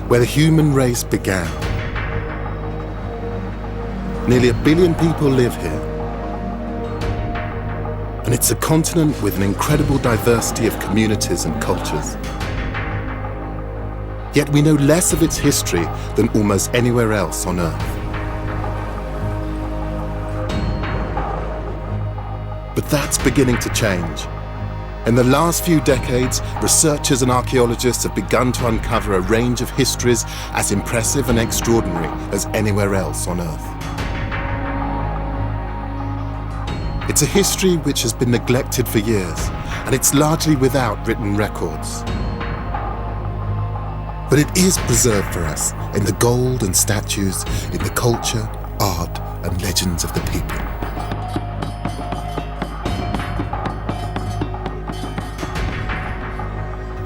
where the human race began. Nearly 1 billion people live here. And it's a continent with an incredible diversity of communities and cultures. Yet we know less of its history than almost anywhere else on Earth. But that's beginning to change. In the last few decades, researchers and archaeologists have begun to uncover a range of histories as impressive and extraordinary as anywhere else on Earth. It's a history which has been neglected for years, and it's largely without written records. But it is preserved for us in the gold and statues, in the culture, art, and legends of the people.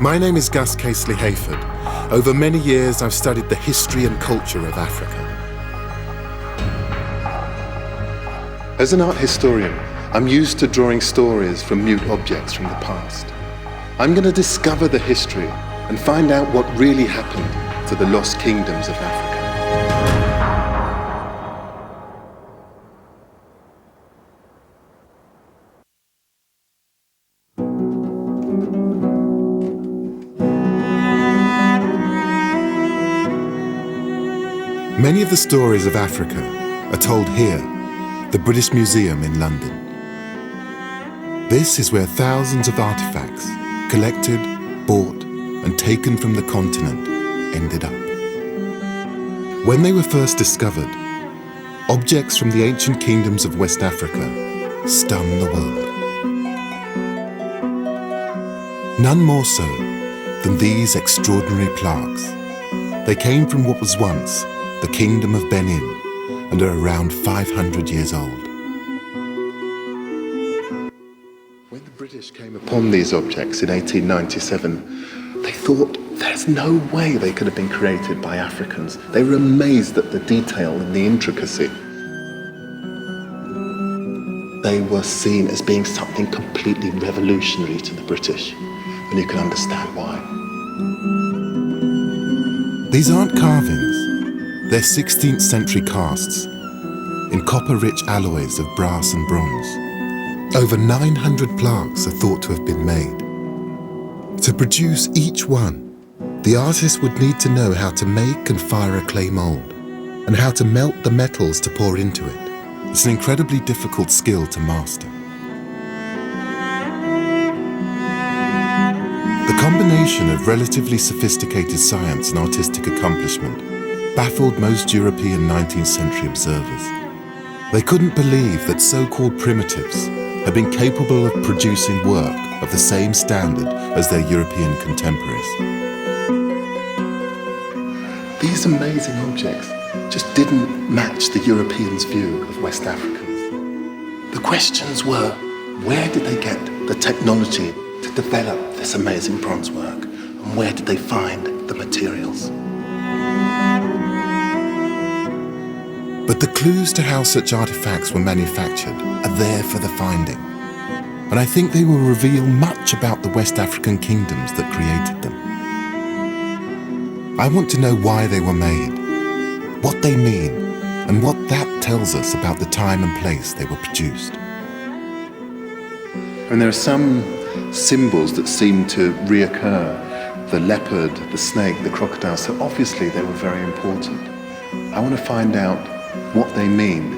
My name is Gus Casely Hayford. Over many years, I've studied the history and culture of Africa. As an art historian, I'm used to drawing stories from mute objects from the past. I'm going to discover the history and find out what really happened to the lost kingdoms of Africa. Many of the stories of Africa are told here, the British Museum in London. This is where thousands of artifacts, collected, bought, and taken from the continent, ended up. When they were first discovered, objects from the ancient kingdoms of West Africa stunned the world. None more so than these extraordinary plaques. They came from what was once the Kingdom of Benin, and are around 500 years old. When the British came upon these objects in 1897, they thought there's no way they could have been created by Africans. They were amazed at the detail and the intricacy. They were seen as being something completely revolutionary to the British, and you can understand why. These aren't carvings. They're 16th century casts in copper-rich alloys of brass and bronze. Over 900 plaques are thought to have been made. To produce each one, the artist would need to know how to make and fire a clay mold, and how to melt the metals to pour into it. It's an incredibly difficult skill to master. The combination of relatively sophisticated science and artistic accomplishment baffled most European 19th century observers. They couldn't believe that so-called primitives had been capable of producing work of the same standard as their European contemporaries. These amazing objects just didn't match the Europeans' view of West Africans. The questions were, where did they get the technology to develop this amazing bronze work? And where did they find the materials? But the clues to how such artifacts were manufactured are there for the finding. And I think they will reveal much about the West African kingdoms that created them. I want to know why they were made, what they mean, and what that tells us about the time and place they were produced. And there are some symbols that seem to reoccur. The leopard, the snake, the crocodile, so obviously they were very important. I want to find out what they mean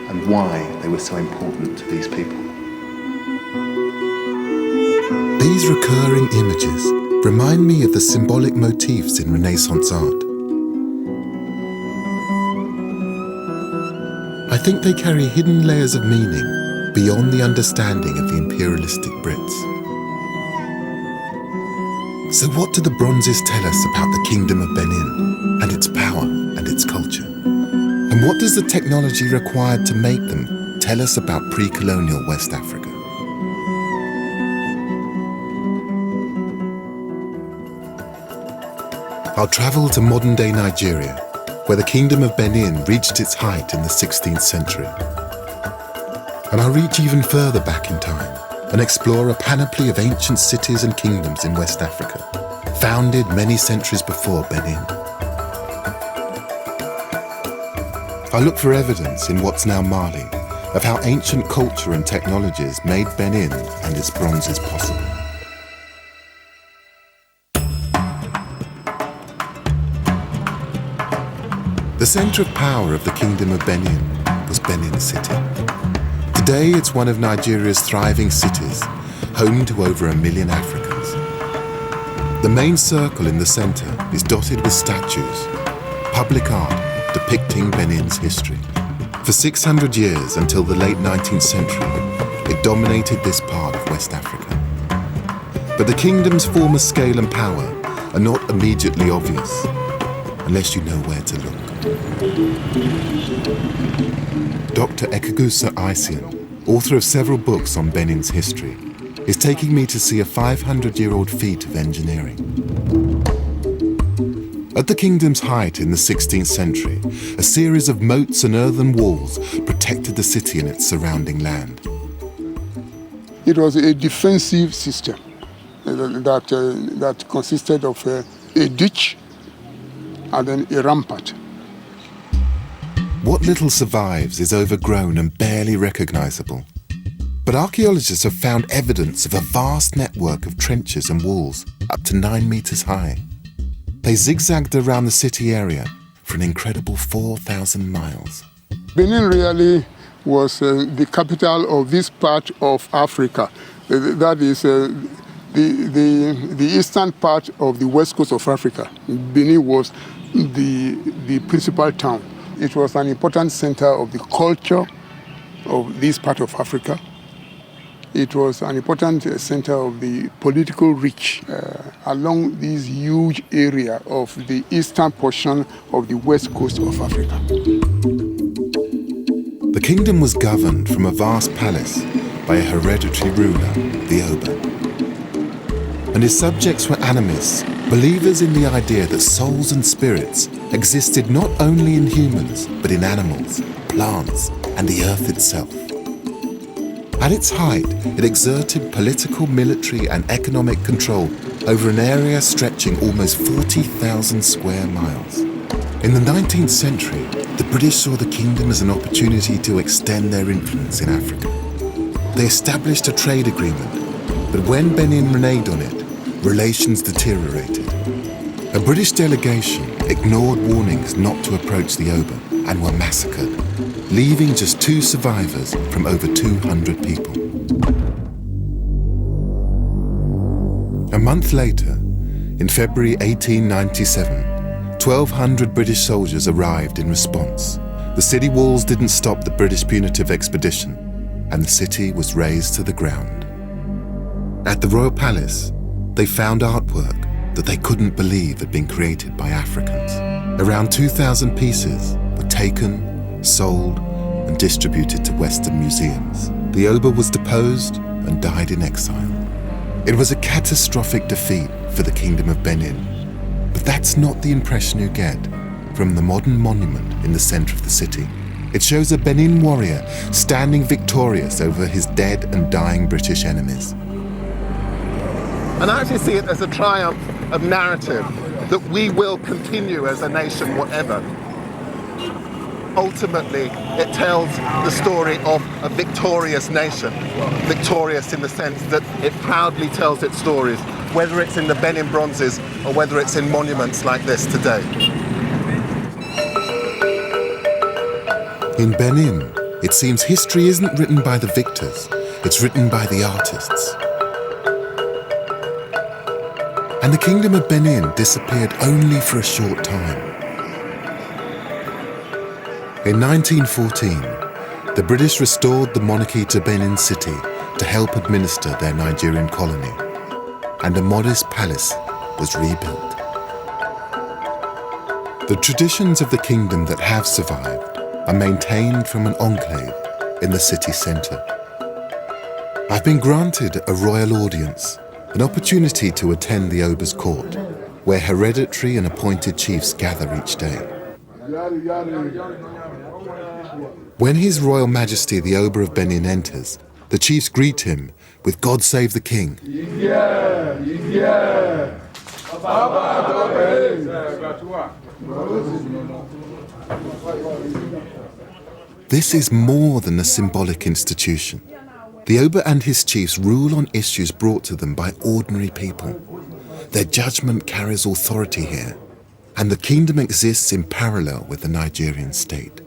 and why they were so important to these people. These recurring images remind me of the symbolic motifs in Renaissance art. I think they carry hidden layers of meaning beyond the understanding of the imperialistic Brits. So what do the bronzes tell us about the Kingdom of Benin and its power and its culture? And what does the technology required to make them tell us about pre-colonial West Africa? I'll travel to modern-day Nigeria, where the Kingdom of Benin reached its height in the 16th century. And I'll reach even further back in time and explore a panoply of ancient cities and kingdoms in West Africa, founded many centuries before Benin. I look for evidence in what's now Mali of how ancient culture and technologies made Benin and its bronzes possible. The centre of power of the Kingdom of Benin was Benin City. Today it's one of Nigeria's thriving cities, home to over 1 million Africans. The main circle in the centre is dotted with statues, public art depicting Benin's history. For 600 years, until the late 19th century, it dominated this part of West Africa. But the kingdom's former scale and power are not immediately obvious, unless you know where to look. Dr. Ekagusa Isian, author of several books on Benin's history, is taking me to see a 500-year-old feat of engineering. At the kingdom's height in the 16th century, a series of moats and earthen walls protected the city and its surrounding land. It was a defensive system that consisted of a ditch and then a rampart. What little survives is overgrown and barely recognizable. But archaeologists have found evidence of a vast network of trenches and walls up to 9 meters high. They zigzagged around the city area for an incredible 4,000 miles. Benin really was the capital of this part of Africa. That is the eastern part of the west coast of Africa. Benin was the principal town. It was an important center of the culture of this part of Africa. It was an important center of the political reach along this huge area of the eastern portion of the west coast of Africa. The kingdom was governed from a vast palace by a hereditary ruler, the Oba. And his subjects were animists, believers in the idea that souls and spirits existed not only in humans, but in animals, plants, and the earth itself. At its height, it exerted political, military, and economic control over an area stretching almost 40,000 square miles. In the 19th century, the British saw the kingdom as an opportunity to extend their influence in Africa. They established a trade agreement, but when Benin reneged on it, relations deteriorated. A British delegation ignored warnings not to approach the Oba and were massacred, leaving just 2 survivors from over 200 people. A month later, in February 1897, 1,200 British soldiers arrived in response. The city walls didn't stop the British punitive expedition, and the city was razed to the ground. At the royal palace, they found artwork that they couldn't believe had been created by Africans. Around 2,000 pieces were taken, sold, and distributed to Western museums. The Oba was deposed and died in exile. It was a catastrophic defeat for the Kingdom of Benin, but that's not the impression you get from the modern monument in the center of the city. It shows a Benin warrior standing victorious over his dead and dying British enemies. And I actually see it as a triumph of narrative, that we will continue as a nation, whatever. Ultimately, it tells the story of a victorious nation, victorious in the sense that it proudly tells its stories, whether it's in the Benin bronzes or whether it's in monuments like this today. In Benin, it seems history isn't written by the victors, it's written by the artists. And the Kingdom of Benin disappeared only for a short time. In 1914, the British restored the monarchy to Benin City to help administer their Nigerian colony, and a modest palace was rebuilt. The traditions of the kingdom that have survived are maintained from an enclave in the city centre. I've been granted a royal audience, an opportunity to attend the Oba's court, where hereditary and appointed chiefs gather each day. When His Royal Majesty the Oba of Benin enters, the chiefs greet him with "God save the King." This is more than a symbolic institution. The Oba and his chiefs rule on issues brought to them by ordinary people. Their judgment carries authority here, and the kingdom exists in parallel with the Nigerian state.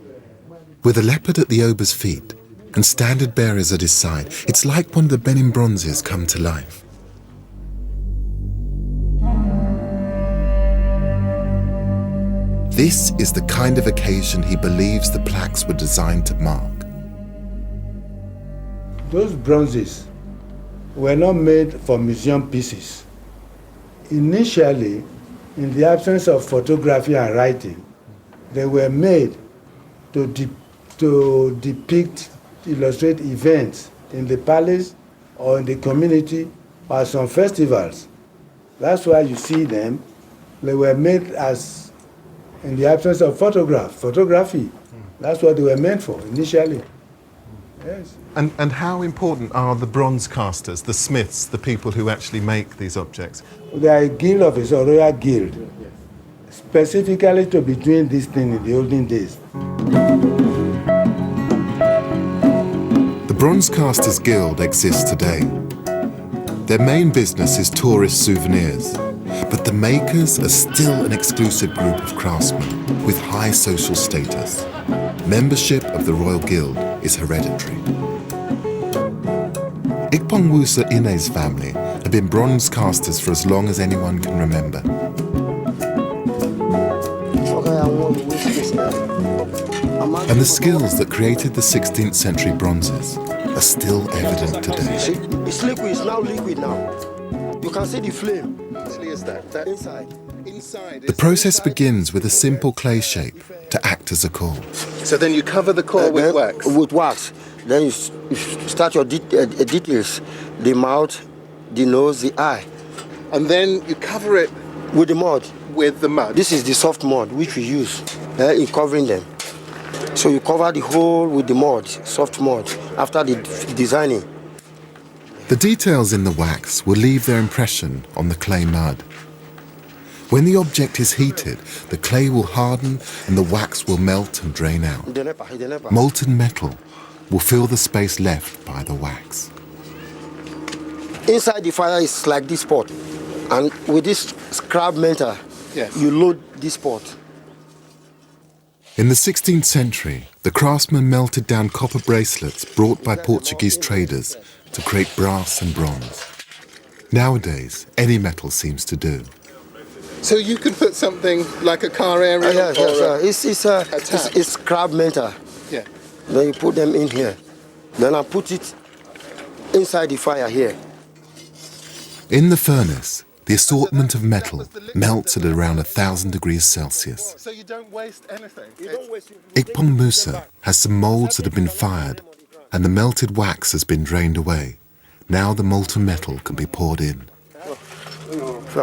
With a leopard at the Oba's feet and standard bearers at his side, it's like one of the Benin bronzes come to life. This is the kind of occasion he believes the plaques were designed to mark. Those bronzes were not made for museum pieces. Initially, in the absence of photography and writing, they were made to depict, illustrate events in the palace or in the community or some festivals. That's why you see them. They were made as, in the absence of photography. That's what they were meant for initially. Yes. And how important are the bronze casters, the smiths, the people who actually make these objects? They are a guild of a royal guild, specifically to be doing this thing in the olden days. The Bronze Casters Guild exists today. Their main business is tourist souvenirs, but the makers are still an exclusive group of craftsmen with high social status. Membership of the Royal Guild is hereditary. Ikpongwusa Ine's family have been bronze casters for as long as anyone can remember. And the skills that created the 16th century bronzes are still evident today. It's liquid, it's now liquid now. You can see the flame. Is that Inside. The process begins with a simple clay shape to act as a core. So then you cover the core with wax? With wax. Then you start your details. The mouth, the nose, the eye. And then you cover it with the mud. With the mud? This is the soft mud which we use in covering them. So you cover the whole with the mud, soft mud, after the designing. The details in the wax will leave their impression on the clay mud. When the object is heated, the clay will harden and the wax will melt and drain out. Molten metal will fill the space left by the wax. Inside the fire is like this pot. And with this scrap metal, yes, you load this pot. In the 16th century, the craftsmen melted down copper bracelets brought by Portuguese traders to create brass and bronze. Nowadays, any metal seems to do. So you can put something like a car aerial It's scrap metal. Yeah. Then you put them in here. Then I put it inside the fire here. In the furnace, the assortment of metal melts at around 1,000 degrees Celsius. So you don't waste anything? Ikpong Musa has some molds that have been fired and the melted wax has been drained away. Now the molten metal can be poured in. It's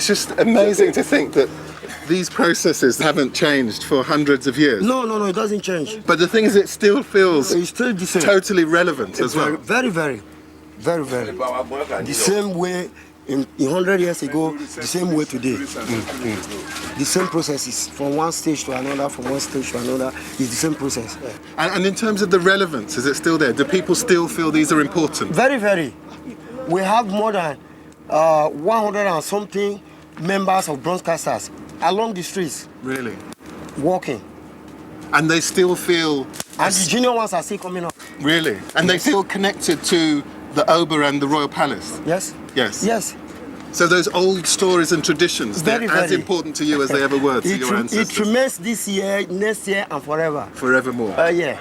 just amazing to think that these processes haven't changed for hundreds of years. No, it doesn't change. But the thing is, it still feels It's still the same. totally relevant as well. Very. The same way in 100 years ago, the same way today. The same processes from one stage to another, is the same process. And in terms of the relevance, is it still there? Do people still feel these are important? Very. We have more than 100 and something members of bronze casters along the streets. Really? Walking. And they still feel... And the junior ones are still coming up. Really? And they feel connected to the Oba and the Royal Palace? Yes. Yes. So those old stories and traditions, they're as important to you as they ever were to your ancestors? It remains this year, next year, and forever. Forevermore? Yeah.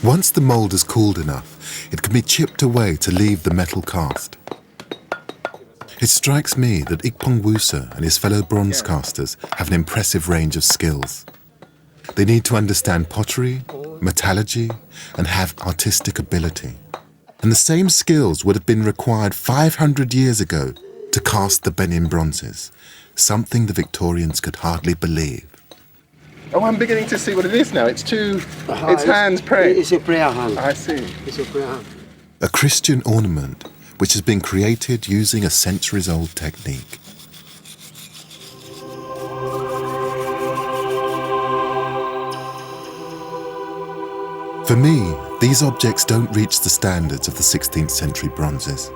Once the mold is cooled enough, it can be chipped away to leave the metal cast. It strikes me that Ikpongwusa and his fellow bronze casters have an impressive range of skills. They need to understand pottery, metallurgy, and have artistic ability. And the same skills would have been required 500 years ago to cast the Benin bronzes, something the Victorians could hardly believe. Oh, I'm beginning to see what it is now. It's hands praying. It's a prayer hand. I see. It's a prayer hand. A Christian ornament which has been created using a centuries-old technique. For me, these objects don't reach the standards of the 16th century bronzes.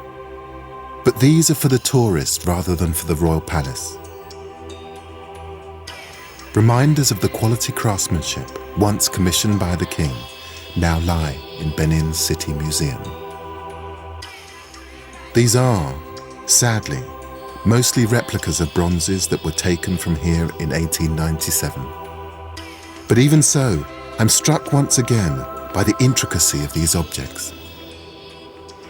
But these are for the tourist rather than for the royal palace. Reminders of the quality craftsmanship once commissioned by the king now lie in Benin's City Museum. These are, sadly, mostly replicas of bronzes that were taken from here in 1897. But even so, I'm struck once again by the intricacy of these objects.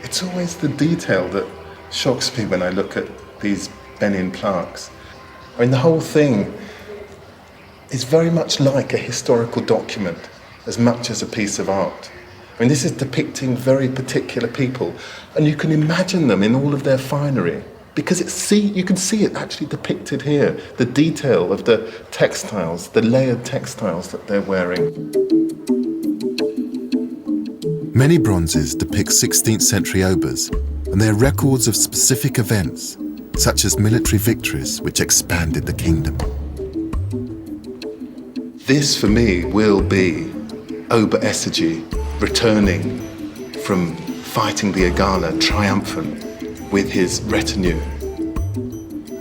It's always the detail that shocks me when I look at these Benin plaques. I mean, the whole thing is very much like a historical document as much as a piece of art. I mean, this is depicting very particular people, and you can imagine them in all of their finery because you can see it actually depicted here, the detail of the textiles, the layered textiles that they're wearing. Many bronzes depict 16th century obas, and they're records of specific events, such as military victories which expanded the kingdom. This, for me, will be Oba Essegy returning from fighting the Agala triumphant with his retinue.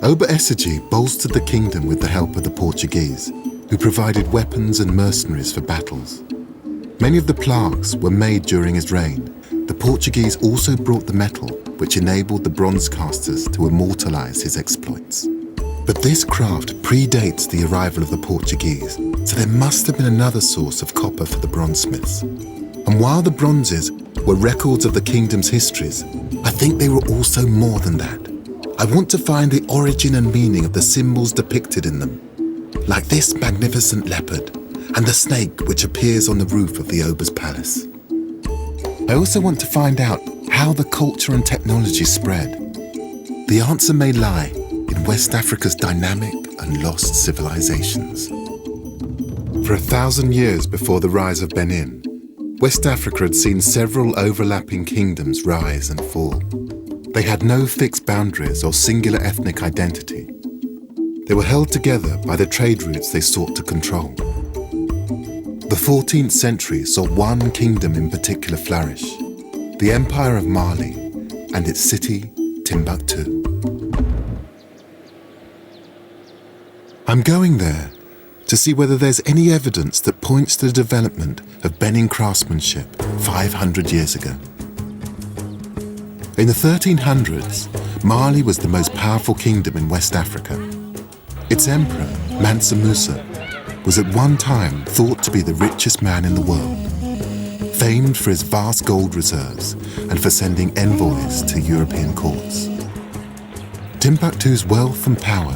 Oba Essegy bolstered the kingdom with the help of the Portuguese, who provided weapons and mercenaries for battles. Many of the plaques were made during his reign. The Portuguese also brought the metal, which enabled the bronze casters to immortalize his exploits. But this craft predates the arrival of the Portuguese, so there must have been another source of copper for the bronzesmiths. And while the bronzes were records of the kingdom's histories, I think they were also more than that. I want to find the origin and meaning of the symbols depicted in them, like this magnificent leopard and the snake which appears on the roof of the Oba's palace. I also want to find out how the culture and technology spread. The answer may lie in West Africa's dynamic and lost civilizations. For 1,000 years before the rise of Benin, West Africa had seen several overlapping kingdoms rise and fall. They had no fixed boundaries or singular ethnic identity. They were held together by the trade routes they sought to control. The 14th century saw one kingdom in particular flourish, the Empire of Mali and its city, Timbuktu. I'm going there to see whether there's any evidence that points to the development of Benin craftsmanship 500 years ago. In the 1300s, Mali was the most powerful kingdom in West Africa. Its emperor, Mansa Musa, was at one time thought to be the richest man in the world, famed for his vast gold reserves and for sending envoys to European courts. Timbuktu's wealth and power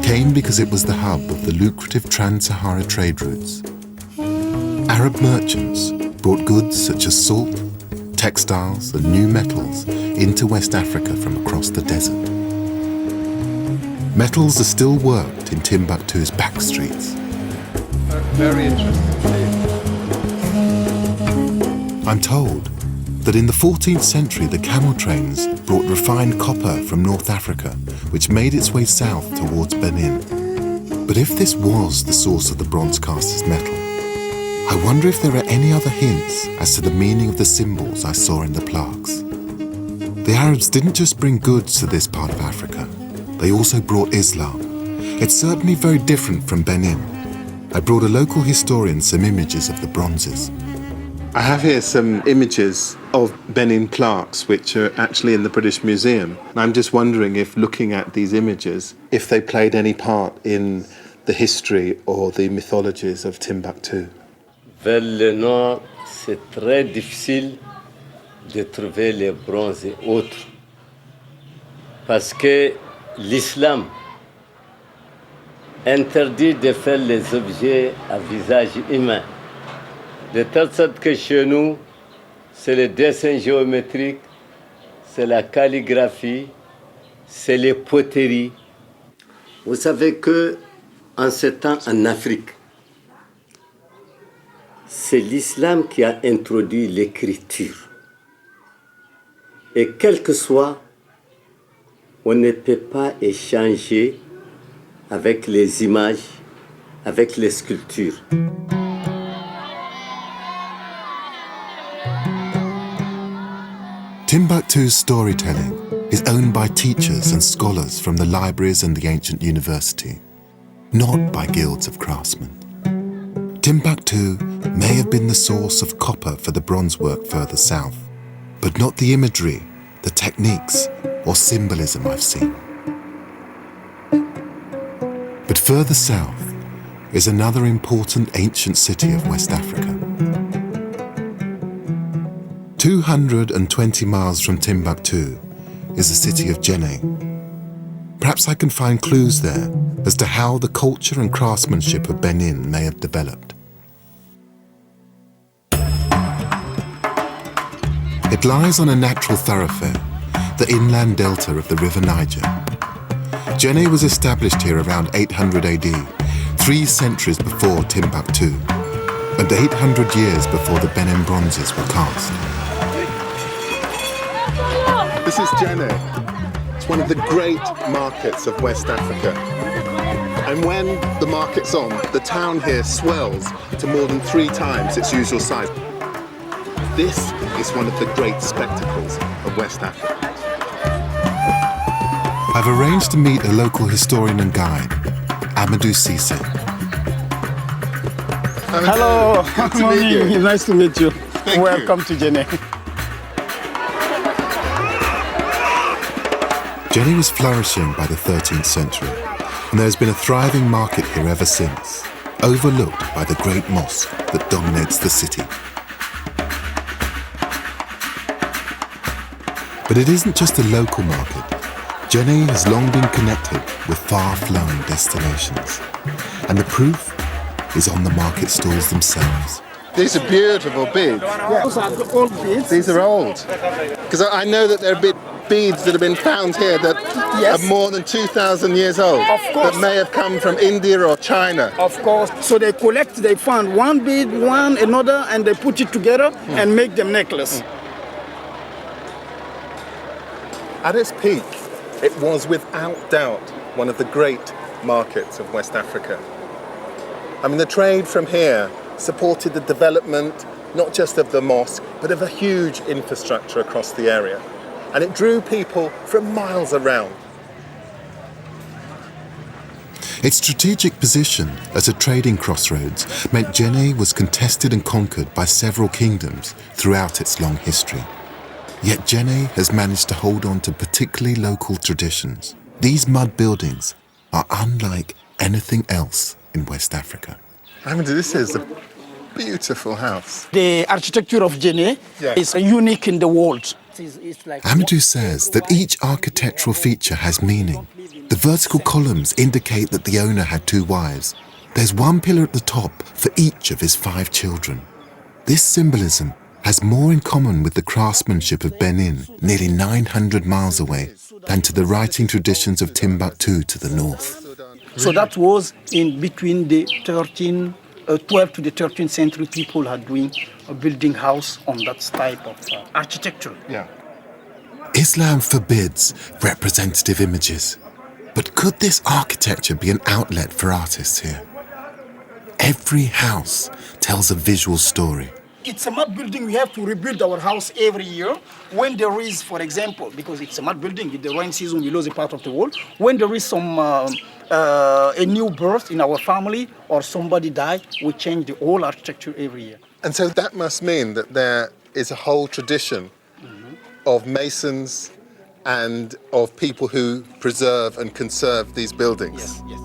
came because it was the hub of the lucrative Trans-Sahara trade routes. Arab merchants brought goods such as salt, textiles and new metals into West Africa from across the desert. Metals are still worked in Timbuktu's back streets. Very interesting. I'm told that in the 14th century the camel trains brought refined copper from North Africa, which made its way south towards Benin. But if this was the source of the bronze caster's metal, I wonder if there are any other hints as to the meaning of the symbols I saw in the plaques. The Arabs didn't just bring goods to this part of Africa, they also brought Islam. It's certainly very different from Benin. I brought a local historian some images of the bronzes. I have here some images of Benin plaques which are actually in the British Museum. And I'm just wondering if, looking at these images, if they played any part in the history or the mythologies of Timbuktu. Vers le nord, c'est très difficile de trouver les bronzes et autres. Parce que l'islam interdit de faire les objets à visage humain. De telle sorte que chez nous, c'est le dessin géométrique, c'est la calligraphie, c'est les poteries. Vous savez que en ce temps en Afrique, c'est l'islam qui a introduit l'écriture. Et quel que soit, on ne peut pas échanger avec les images, avec les sculptures. Timbuktu's storytelling is owned by teachers and scholars from the libraries and the ancient university, not by guilds of craftsmen. Timbuktu may have been the source of copper for the bronze work further south, but not the imagery, the techniques, or symbolism I've seen. But further south is another important ancient city of West Africa. 220 miles from Timbuktu is the city of Djenné. Perhaps I can find clues there as to how the culture and craftsmanship of Benin may have developed. It lies on a natural thoroughfare, the inland delta of the River Niger. Djenné was established here around 800 AD, 3 centuries before Timbuktu, and 800 years before the Benin bronzes were cast. This is Djenné. It's one of the great markets of West Africa. And when the market's on, the town here swells to more than 3 times its usual size. This is one of the great spectacles of West Africa. I've arranged to meet a local historian and guide, Amadou Cissé. Hello, Good to meet you. nice to meet you. Thank you. Welcome to Djenné. Djenné was flourishing by the 13th century, and there's been a thriving market here ever since, overlooked by the great mosque that dominates the city. But it isn't just a local market. Djenné has long been connected with far-flung destinations, and the proof is on the market stalls themselves. These are beautiful beads. Those are the old beads. These are old. Because I know that there are beads that have been found here that Yes. are more than 2,000 years old. Of course. That may have come from India or China. Of course. So they found one bead, another, and they put it together and make them necklace. At its peak, it was without doubt one of the great markets of West Africa. I mean, the trade from here supported the development not just of the mosque, but of a huge infrastructure across the area. And it drew people from miles around. Its strategic position as a trading crossroads meant Djenné was contested and conquered by several kingdoms throughout its long history. Yet Djenné has managed to hold on to particularly local traditions. These mud buildings are unlike anything else in West Africa. Amadou, this is a beautiful house. The architecture of Djenné is unique in the world. Amadou says that each architectural feature has meaning. The vertical columns indicate that the owner had 2 wives. There's one pillar at the top for each of his 5 children. This symbolism has more in common with the craftsmanship of Benin, nearly 900 miles away, than to the writing traditions of Timbuktu to the north. So that was in between the 12th to the 13th century. People are doing a building house on that type of architecture. Yeah. Islam forbids representative images, but could this architecture be an outlet for artists here? Every house tells a visual story. It's a mud building. We have to rebuild our house every year. When there is, for example, because it's a mud building, in the rain season we lose a part of the wall. When there is some a new birth in our family or somebody died, we change the whole architecture every year. And so that must mean that there is a whole tradition of masons and of people who preserve and conserve these buildings. Yes, yes.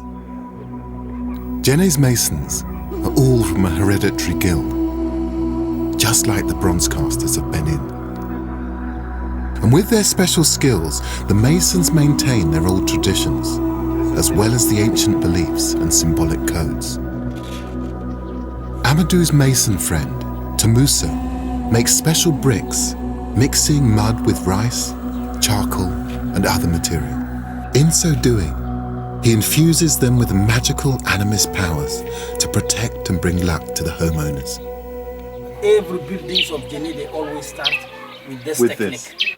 Djenné's masons are all from a hereditary guild, just like the bronze casters of Benin. And with their special skills, the masons maintain their old traditions, as well as the ancient beliefs and symbolic codes. Amadou's mason friend, Tamusa, makes special bricks, mixing mud with rice, charcoal, and other material. In so doing, he infuses them with magical animist powers to protect and bring luck to the homeowners. Every buildings of Djenné, they always start with this With technique. this.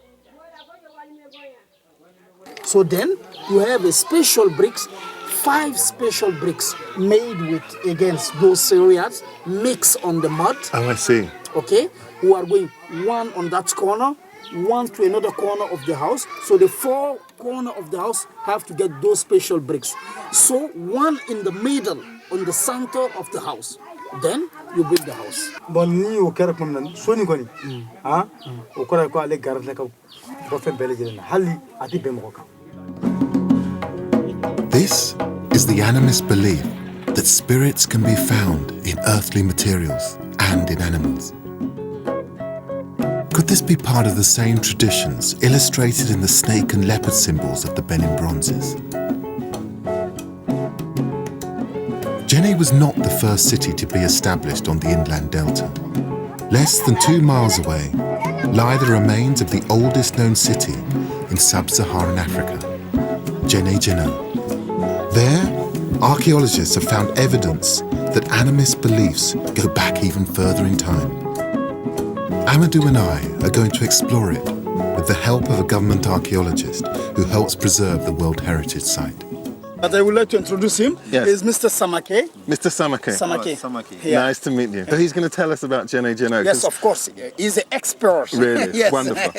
So then you have a special bricks, 5 special bricks made with, against those areas, mixed on the mud. Oh, I see. Okay, who are going one on that corner, one to another corner of the house. So the 4 corners of the house have to get those special bricks. So one in the middle, on the center of the house. Then you build the house. This is the animist belief that spirits can be found in earthly materials and in animals. Could this be part of the same traditions illustrated in the snake and leopard symbols of the Benin bronzes? Djenné was not the first city to be established on the inland delta. Less than 2 miles away lie the remains of the oldest known city in sub-Saharan Africa, Djenné. There, archaeologists have found evidence that animist beliefs go back even further in time. Amadou and I are going to explore it with the help of a government archaeologist who helps preserve the World Heritage Site. But I would like to introduce him. Yes. He's Mr. Samake. Mr. Samake. Samake. Yeah. Nice to meet you. So he's going to tell us about Djenné. Yes, of course. He's an expert. Really? Yes. Wonderful.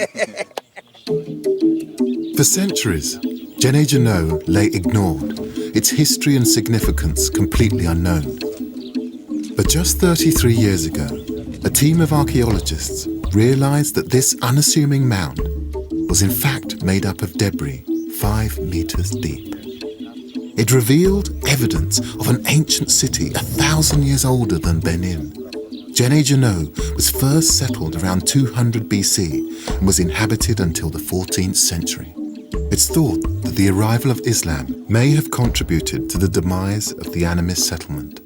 For centuries, Djenné lay ignored, its history and significance completely unknown. But just 33 years ago, a team of archaeologists realized that this unassuming mound was in fact made up of debris 5 meters deep. It revealed evidence of an ancient city 1,000 years older than Benin. Djenné was first settled around 200 BC and was inhabited until the 14th century. It's thought that the arrival of Islam may have contributed to the demise of the animist settlement.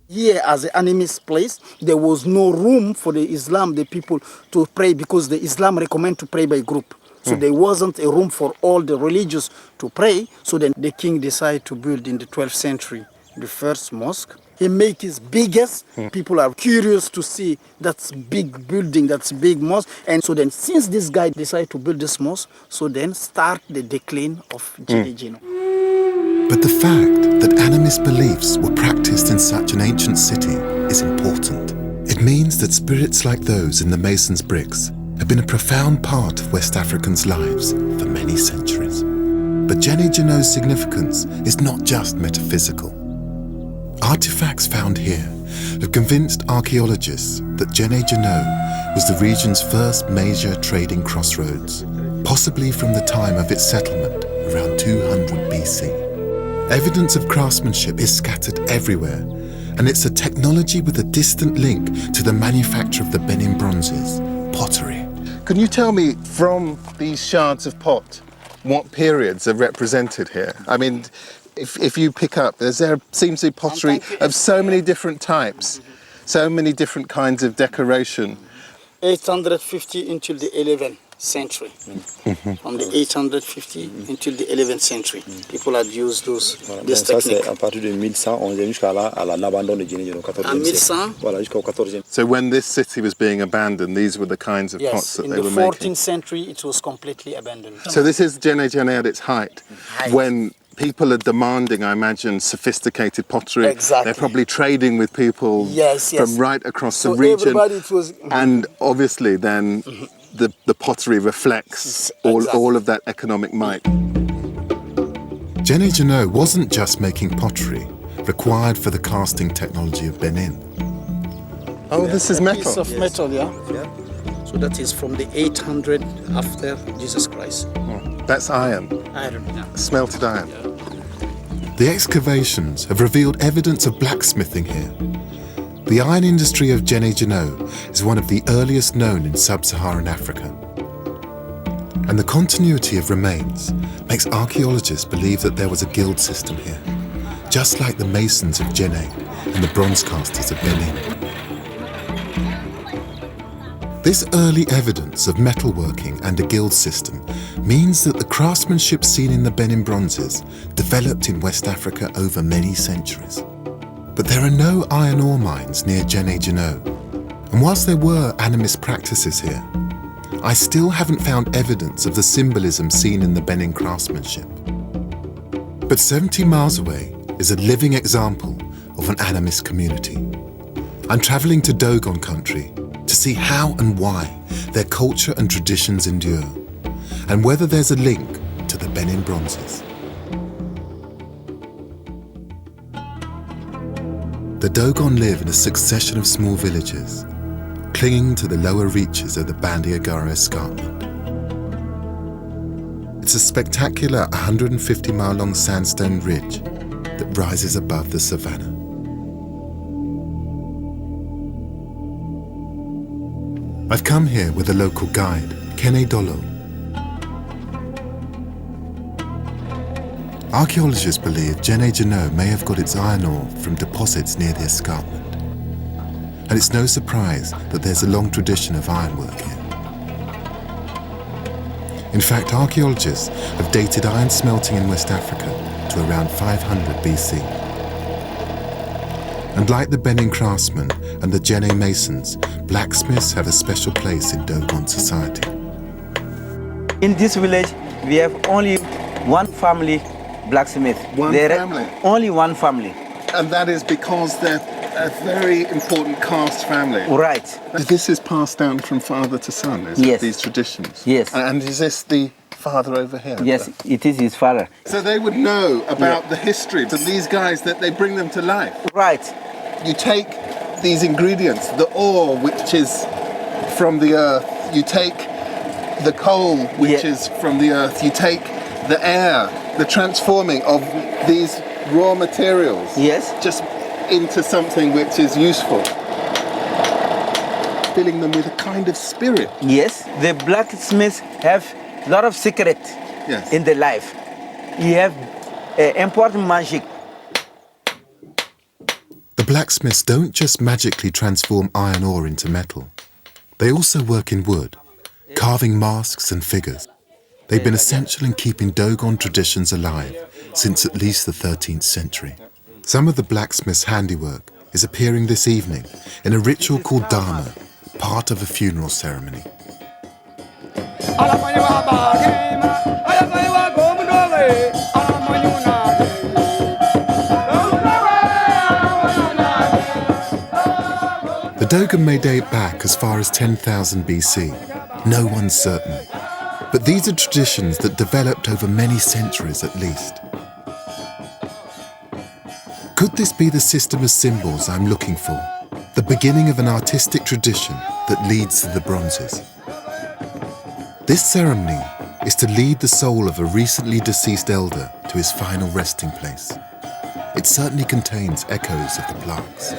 Here, as an animist place, there was no room for the people to pray because the Islam recommend to pray by group. So there wasn't a room for all the religious to pray. So then the king decided to build in the 12th century the first mosque. He made his biggest. People are curious to see that's big building, that's big mosque. And so then since this guy decided to build this mosque, so then start the decline of Djenné. But the fact that animist beliefs were practiced in such an ancient city is important. It means that spirits like those in the mason's bricks have been a profound part of West Africans' lives for many centuries. But Djenné's significance is not just metaphysical. Artifacts found here have convinced archaeologists that Djenné was the region's first major trading crossroads, possibly from the time of its settlement around 200 BC. Evidence of craftsmanship is scattered everywhere, and it's a technology with a distant link to the manufacture of the Benin bronzes, pottery. Can you tell me from these shards of pot what periods are represented here? I mean, if you pick up, there seems to be pottery of so many different types, so many different kinds of decoration. 850 until the 11th century. From the 850 until the 11th century, people had used this technique. À partir de 1100, on est jusqu'à l'abandon de Djenné au 14e siècle. Voilà, jusqu'au 14e. So when this city was being abandoned, these were the kinds of pots that they were making? Yes, in the 14th century, it was completely abandoned. So this is Djenné at its height, when people are demanding, I imagine, sophisticated pottery. Exactly. They're probably trading with people from right across the region. And obviously then the pottery reflects all of that economic might. Djenné wasn't just making pottery required for the casting technology of Benin. Oh, this is metal. Piece of metal, yeah. So that is from the 800 after Jesus Christ. That's iron. Iron, yeah. Smelted iron. The excavations have revealed evidence of blacksmithing here. The iron industry of Djenné is one of the earliest known in sub-Saharan Africa. And the continuity of remains makes archaeologists believe that there was a guild system here, just like the masons of Djenné and the bronze casters of Benin. This early evidence of metalworking and a guild system means that the craftsmanship seen in the Benin bronzes developed in West Africa over many centuries. But there are no iron ore mines near Djenné. And whilst there were animist practices here, I still haven't found evidence of the symbolism seen in the Benin craftsmanship. But 70 miles away is a living example of an animist community. I'm travelling to Dogon country to see how and why their culture and traditions endure, and whether there's a link to the Benin bronzes. The Dogon live in a succession of small villages, clinging to the lower reaches of the Bandiagara escarpment. It's a spectacular 150-mile-long sandstone ridge that rises above the savannah. I've come here with a local guide, Kene Dolo. Archaeologists believe Jene Jano may have got its iron ore from deposits near the escarpment. And it's no surprise that there's a long tradition of ironwork here. In fact, archaeologists have dated iron smelting in West Africa to around 500 BC. And like the Benin craftsmen and the Jene masons, blacksmiths have a special place in Dogon society. In this village, we have only one family blacksmith. Family? Only one family. And that is because they're a very important caste family. Right. This is passed down from father to son, is Yes. it, these traditions? Yes. And is this the father over here? Yes, it is his father. So they would know about the history of these guys, that they bring them to life. Right. You take these ingredients, the ore which is from the earth, you take the coal which is from the earth, you take the air, the transforming of these raw materials. Yes. Just into something which is useful. Filling them with a kind of spirit. Yes, the blacksmiths have a lot of secret in their life. You have important magic. The blacksmiths don't just magically transform iron ore into metal. They also work in wood, carving masks and figures. They've been essential in keeping Dogon traditions alive since at least the 13th century. Some of the blacksmith's handiwork is appearing this evening in a ritual called Dharma, part of a funeral ceremony. The Dogon may date back as far as 10,000 BC. No one's certain. But these are traditions that developed over many centuries at least. Could this be the system of symbols I'm looking for? The beginning of an artistic tradition that leads to the bronzes. This ceremony is to lead the soul of a recently deceased elder to his final resting place. It certainly contains echoes of the plaques.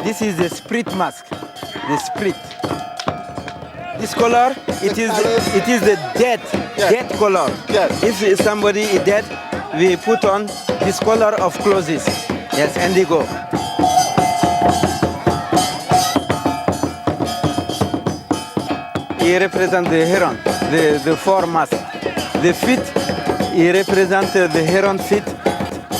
This is the spirit mask. The spirit. This color, it is the dead color. Yes. If somebody is dead, we put on this color of clothes. Yes, indigo. He represents the heron, the four mask. The feet, he represents the heron feet.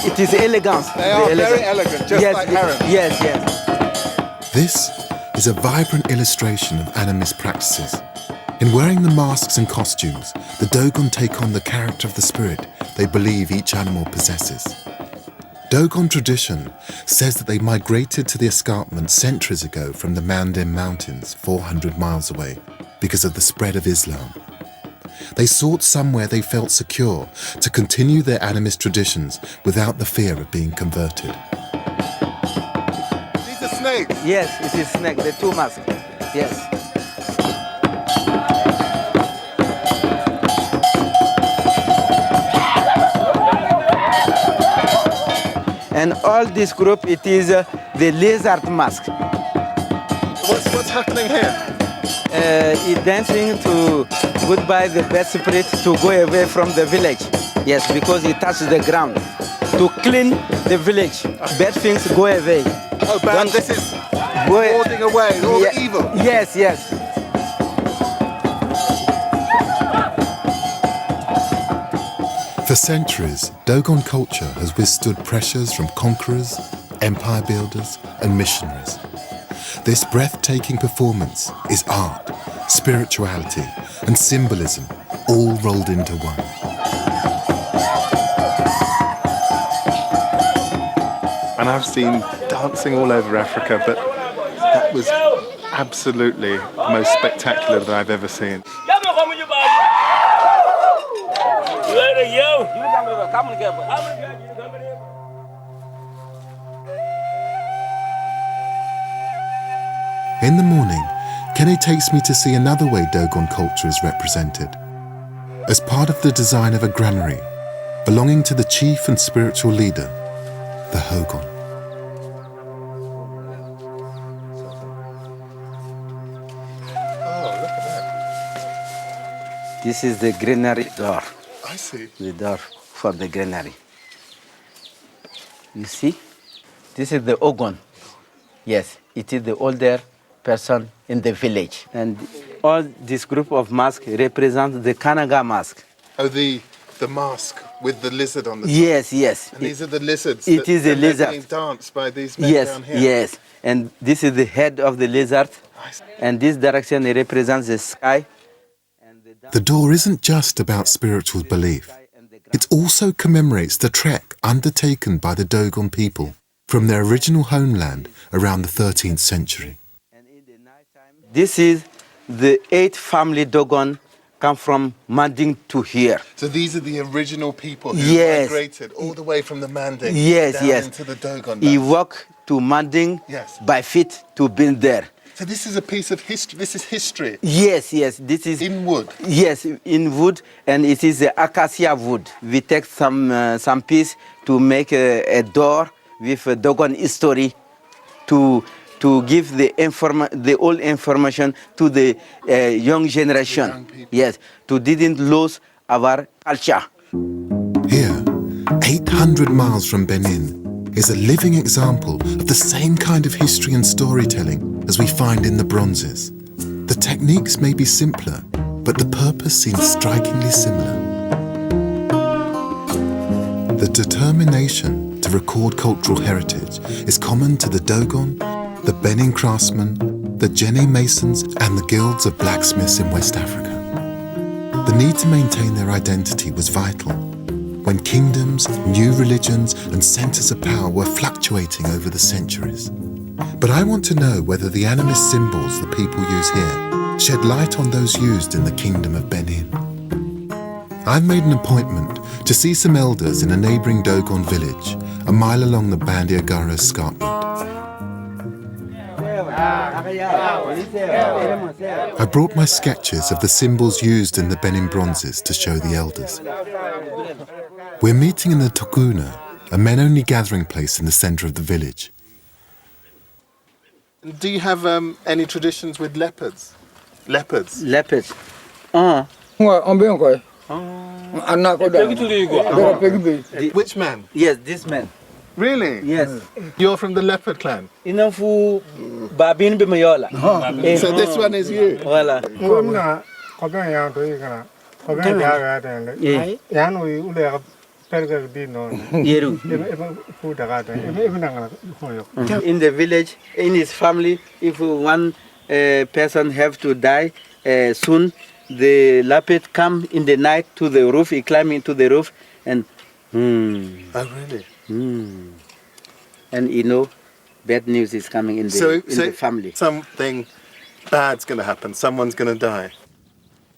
It is elegance. They are very elegant, just like herons. Yes, yes. This is a vibrant illustration of animist practices. In wearing the masks and costumes, the Dogon take on the character of the spirit they believe each animal possesses. Dogon tradition says that they migrated to the escarpment centuries ago from the Mandim Mountains, 400 miles away, because of the spread of Islam. They sought somewhere they felt secure to continue their animist traditions without the fear of being converted. These are snakes. Yes, it is snake, the two masks. Yes. And all this group, it is the lizard mask. What's happening here? It's dancing to goodbye the bad spirit to go away from the village. Yes, because it touches the ground. To clean the village, bad things go away. Oh, bad, this is warding away all the evil. Yes, yes. For centuries, Dogon culture has withstood pressures from conquerors, empire builders, and missionaries. This breathtaking performance is art, spirituality, and symbolism all rolled into one. And I've seen dancing all over Africa, but that was absolutely the most spectacular that I've ever seen. In the morning, Kenny takes me to see another way Dogon culture is represented. As part of the design of a granary, belonging to the chief and spiritual leader, the Hogon. Oh, look at that. This is the granary door. I see. The door for the granary. You see? This is the Ogon. Yes, it is the older person in the village. And all this group of masks represent the Kanaga mask. Oh, the mask with the lizard on the top. Yes, yes. And these are the lizards. It is a lizard. Being danced by these men Yes, down here. yes. And this is the head of the lizard. And this direction represents the sky. The door isn't just about spiritual belief. It also commemorates the trek undertaken by the Dogon people from their original homeland around the 13th century. This is the 8th family Dogon come from Manding to here. So these are the original people who Yes. migrated all the way from the Manding Yes, down yes. into the Dogon. He lands. walked to Manding Yes. by feet to be there. So this is a piece of history. This is history. Yes, yes. This is In wood. Yes, in wood, and it is the acacia wood. We take some piece to make a door with a Dogon history to give the old information to the young generation. young people. Yes, to didn't lose our culture. Here, 800 miles from Benin, is a living example of the same kind of history and storytelling as we find in the bronzes. The techniques may be simpler, but the purpose seems strikingly similar. The determination to record cultural heritage is common to the Dogon, the Benin craftsmen, the Jenne masons, and the guilds of blacksmiths in West Africa. The need to maintain their identity was vital when kingdoms, new religions, and centers of power were fluctuating over the centuries. But I want to know whether the animist symbols the people use here shed light on those used in the Kingdom of Benin. I've made an appointment to see some elders in a neighboring Dogon village, a mile along the Bandiagara escarpment. I brought my sketches of the symbols used in the Benin bronzes to show the elders. We're meeting in the Tokuna, a men-only gathering place in the centre of the village. Do you have any traditions with leopards? Leopards. Leopards. Which man? Yes, this man. Really? Yes. You're from the leopard clan. Inafu babin bimayola. So this one is you. Voilà. Yeru. In the village, in his family, if one person have to die soon, the leopard come in the night to the roof. He climb into the roof and. Oh, really? And you know, bad news is coming in the family. Something bad's going to happen. Someone's going to die.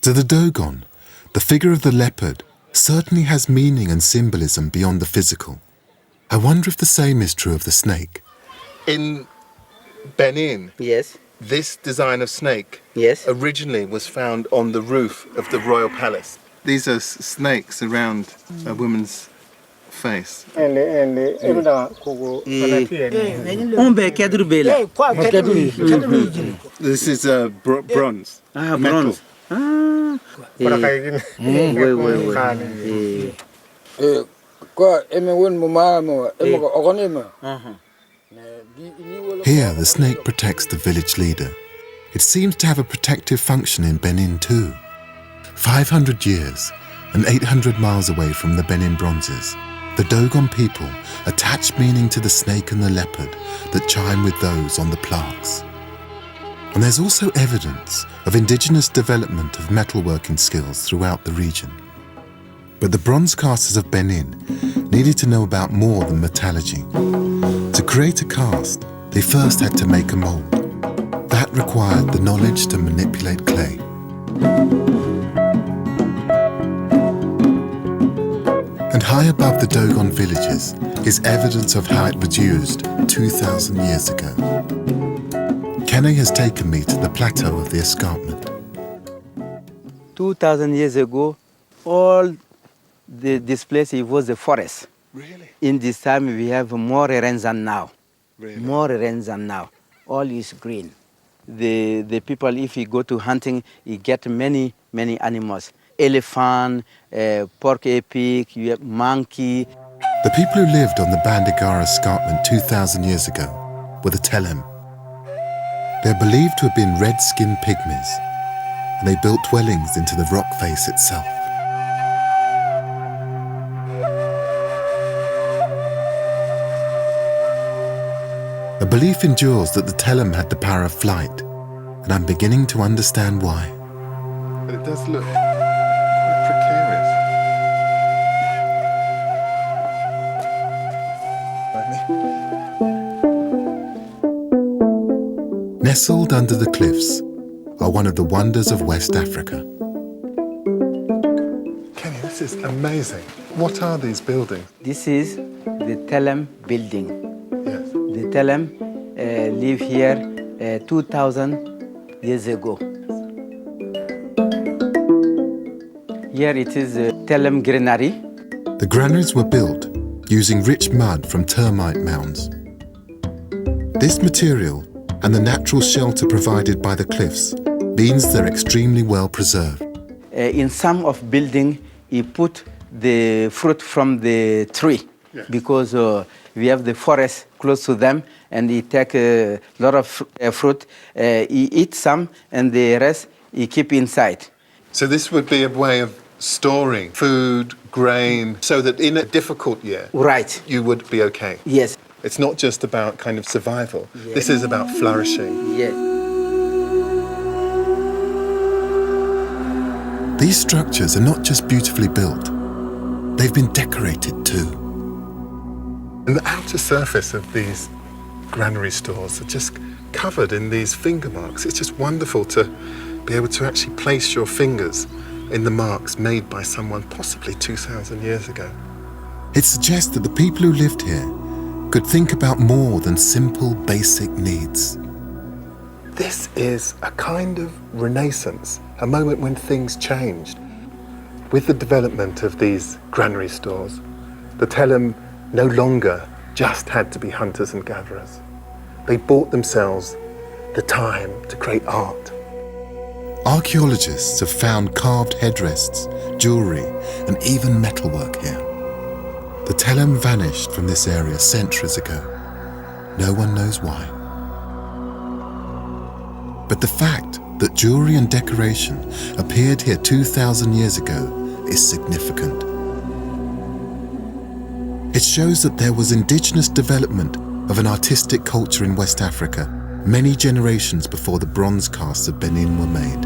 To the Dogon, the figure of the leopard certainly has meaning and symbolism beyond the physical. I wonder if the same is true of the snake. In Benin, Yes. this design of snake Yes. originally was found on the roof of the royal palace. These are snakes around a woman's face. This is bronze. Bronze. Here, the snake protects the village leader. It seems to have a protective function in Benin too. 500 years and 800 miles away from the Benin bronzes, the Dogon people attach meaning to the snake and the leopard that chime with those on the plaques. And there's also evidence of indigenous development of metalworking skills throughout the region. But the bronze casters of Benin needed to know about more than metallurgy. To create a cast, they first had to make a mold. That required the knowledge to manipulate clay. And high above the Dogon villages is evidence of how it was used 2,000 years ago. Kene has taken me to the plateau of the escarpment. 2,000 years ago, all this place, it was a forest. Really? In this time, we have more rains than now. Really? More rains than now. All is green. The people, if you go to hunting, you get many animals. Elephant, pork epic, you have monkey. The people who lived on the Bandigara escarpment 2,000 years ago were the Telem. They're believed to have been red-skinned pygmies, and they built dwellings into the rock face itself. A belief endures that the Telem had the power of flight, and I'm beginning to understand why. But it does look quite precarious. Nestled under the cliffs are one of the wonders of West Africa. Kenny, this is amazing. What are these buildings? This is the Telem building. Yes. The Telem live here 2,000 years ago. Here it is the Telem granary. The granaries were built using rich mud from termite mounds. This material and the natural shelter provided by the cliffs means they're extremely well preserved. In some of building, you put the fruit from the tree. Yes. Because we have the forest close to them, and you take a lot of fruit. You eat some, and the rest you keep inside. So this would be a way of storing food, grain, so that in a difficult year, Right. you would be okay. Yes. It's not just about kind of survival. This is about flourishing. Yes. These structures are not just beautifully built, they've been decorated too. And the outer surface of these granary stores are just covered in these finger marks. It's just wonderful to be able to actually place your fingers in the marks made by someone possibly 2,000 years ago. It suggests that the people who lived here could think about more than simple basic needs. This is a kind of renaissance, a moment when things changed. With the development of these granary stores, the Telem no longer just had to be hunters and gatherers. They bought themselves the time to create art. Archaeologists have found carved headrests, jewellery, and even metalwork here. The Telem vanished from this area centuries ago. No one knows why. But the fact that jewellery and decoration appeared here 2,000 years ago is significant. It shows that there was indigenous development of an artistic culture in West Africa many generations before the bronze casts of Benin were made.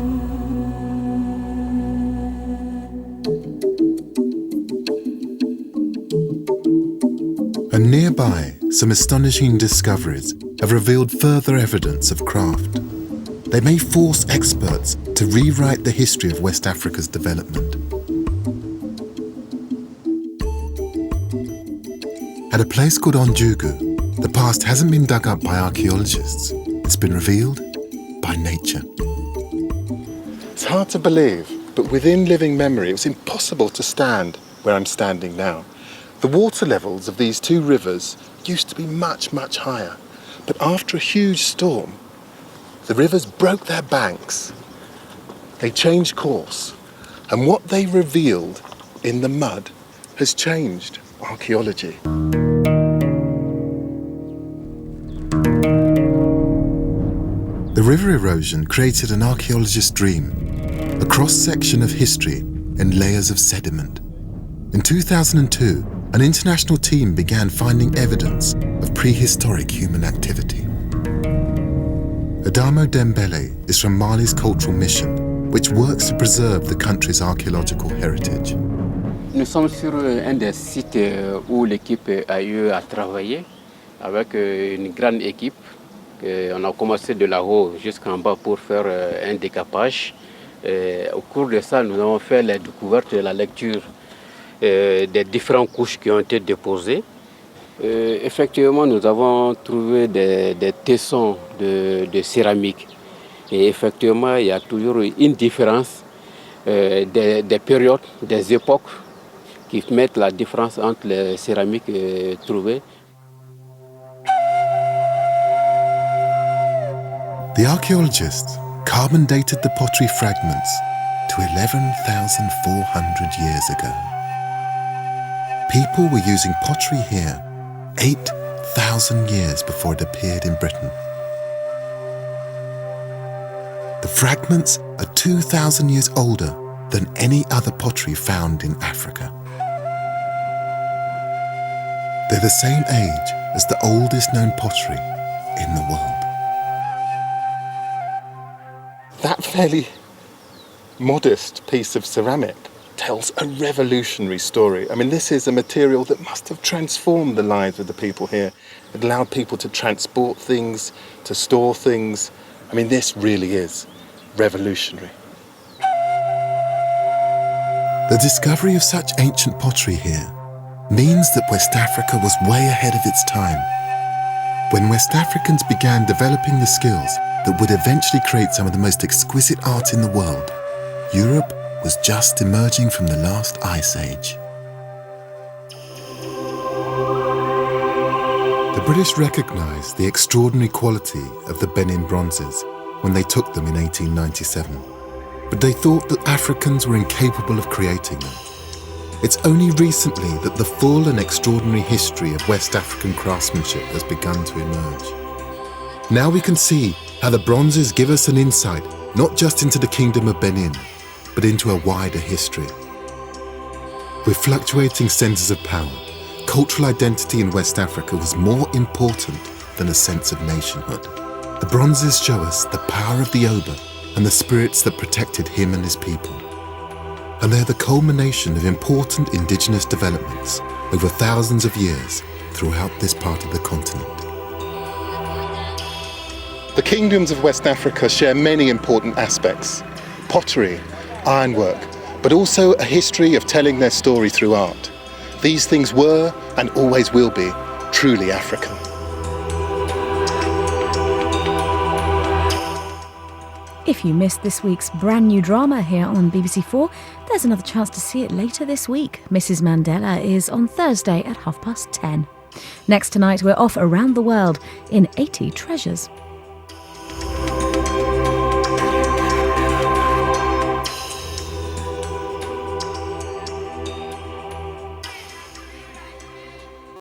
And nearby, some astonishing discoveries have revealed further evidence of craft. They may force experts to rewrite the history of West Africa's development. At a place called Onjugu, the past hasn't been dug up by archaeologists. It's been revealed by nature. It's hard to believe, but within living memory, it was impossible to stand where I'm standing now. The water levels of these two rivers used to be much, much higher. But after a huge storm, the rivers broke their banks. They changed course. And what they revealed in the mud has changed archaeology. The river erosion created an archaeologist's dream, a cross-section of history in layers of sediment. In 2002, an international team began finding evidence of prehistoric human activity. Adamo Dembele is from Mali's cultural mission, which works to preserve the country's archaeological heritage. Nous sommes sur un des sites où l'équipe a eu à travailler avec une grande équipe. On a commencé de là-haut jusqu'en bas pour faire un décapage. Au cours de ça, nous avons fait la découverte et la lecture des différentes couches qui ont été déposées. Effectivement, nous avons trouvé des tessons de céramique. Et effectivement, il y a toujours une différence des périodes, des époques qui mettent la différence entre les céramiques trouvées. The archaeologists carbon dated the pottery fragments to 11,400 years ago. People were using pottery here 8,000 years before it appeared in Britain. The fragments are 2,000 years older than any other pottery found in Africa. They're the same age as the oldest known pottery in the world. That fairly modest piece of ceramic tells a revolutionary story. I mean, this is a material that must have transformed the lives of the people here. It allowed people to transport things, to store things. I mean, this really is revolutionary. The discovery of such ancient pottery here means that West Africa was way ahead of its time. When West Africans began developing the skills that would eventually create some of the most exquisite art in the world, Europe was just emerging from the last ice age. The British recognised the extraordinary quality of the Benin bronzes when they took them in 1897, but they thought that Africans were incapable of creating them. It's only recently that the full and extraordinary history of West African craftsmanship has begun to emerge. Now we can see how the bronzes give us an insight not just into the Kingdom of Benin, but into a wider history. With fluctuating centres of power, cultural identity in West Africa was more important than a sense of nationhood. The bronzes show us the power of the Oba and the spirits that protected him and his people. And they're the culmination of important indigenous developments over thousands of years throughout this part of the continent. The kingdoms of West Africa share many important aspects: pottery, ironwork, but also a history of telling their story through art. These things were, and always will be, truly African. If you missed this week's brand new drama here on BBC4, there's another chance to see it later this week. Mrs. Mandela is on Thursday at 10:30. Next tonight, we're off around the world in 80 treasures.